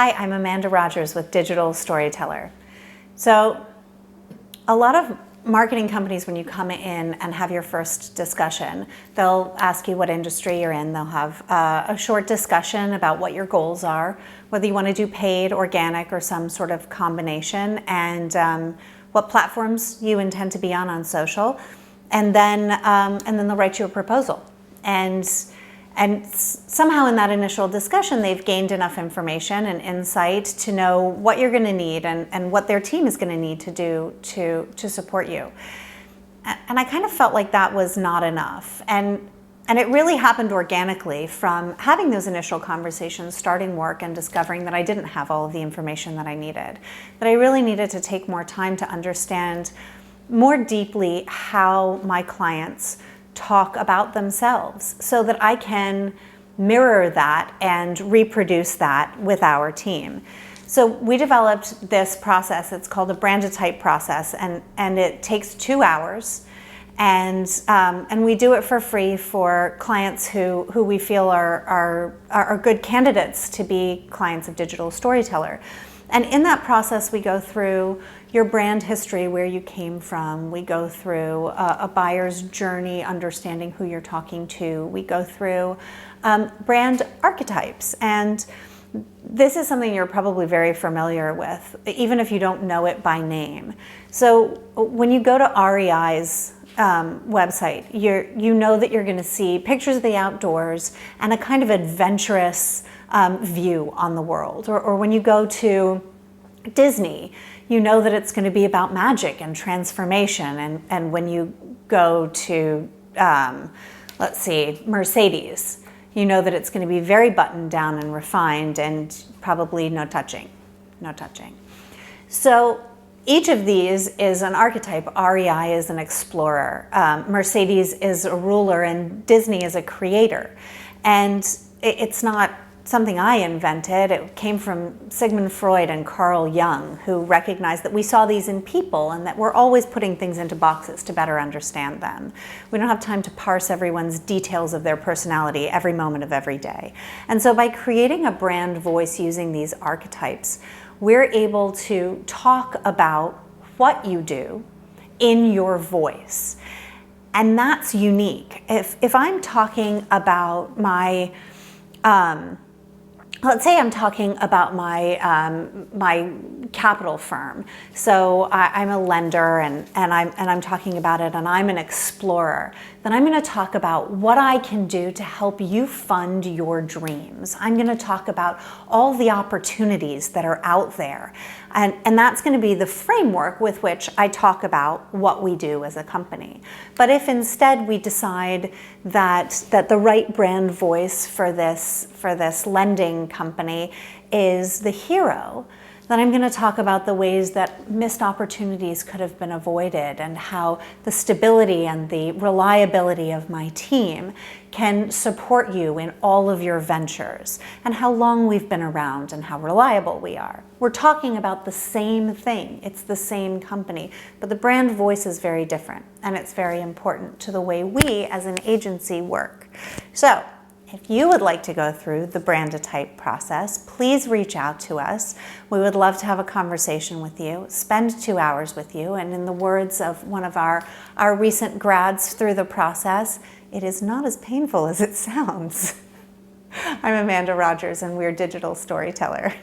Hi, I'm Amanda Rogers with Digital Storyteller. So a lot of marketing companies, when you come in and have your first discussion, they'll ask you what industry you're in. They'll have a short discussion about what your goals are, whether you want to do paid, organic, or some sort of combination, and what platforms you intend to be on social, and then they'll write you a proposal. And somehow in that initial discussion, they've gained enough information and insight to know what you're going to need and what their team is going to need to do to support you. And I kind of felt like that was not enough. And it really happened organically from having those initial conversations, starting work, and discovering that I didn't have all of the information that I needed, that I really needed to take more time to understand more deeply how my clients talk about themselves so that I can mirror that and reproduce that with our team. So we developed this process. It's called a BrandAType process, and it takes 2 hours, and we do it for free for clients who we feel are good candidates to be clients of Digital Storyteller. And in that process, we go through your brand history, where you came from. We go through a buyer's journey, understanding who you're talking to. We go through brand archetypes. And this is something you're probably very familiar with, even if you don't know it by name. So when you go to REI's website, you know that you're going to see pictures of the outdoors and a kind of adventurous view on the world. Or when you go to Disney, you know that it's going to be about magic and transformation. And when you go to, let's see, Mercedes, you know that it's going to be very buttoned down and refined and probably no touching. So each of these is an archetype. REI is an explorer. Mercedes is a ruler, and Disney is a creator. And it's not something I invented. It came from Sigmund Freud and Carl Jung, who recognized that we saw these in people and that we're always putting things into boxes to better understand them. We don't have time to parse everyone's details of their personality every moment of every day. And so by creating a brand voice using these archetypes, we're able to talk about what you do in your voice. And that's unique. If I'm talking about my let's say I'm talking about my capital firm. So I'm a lender and I'm talking about it, and I'm an explorer. Then I'm going to talk about what I can do to help you fund your dreams. I'm going to talk about all the opportunities that are out there. And that's going to be the framework with which I talk about what we do as a company. But if instead we decide that the right brand voice for this lending company is the hero, then I'm going to talk about the ways that missed opportunities could have been avoided, and how the stability and the reliability of my team can support you in all of your ventures, and how long we've been around and how reliable we are. We're talking about the same thing. It's the same company, but the brand voice is very different, and it's very important to the way we as an agency work. So if you would like to go through the BrandAType process, please reach out to us. We would love to have a conversation with you, spend 2 hours with you, and in the words of one of our recent grads through the process, it is not as painful as it sounds. I'm Amanda Rogers, and we're Digital Storyteller.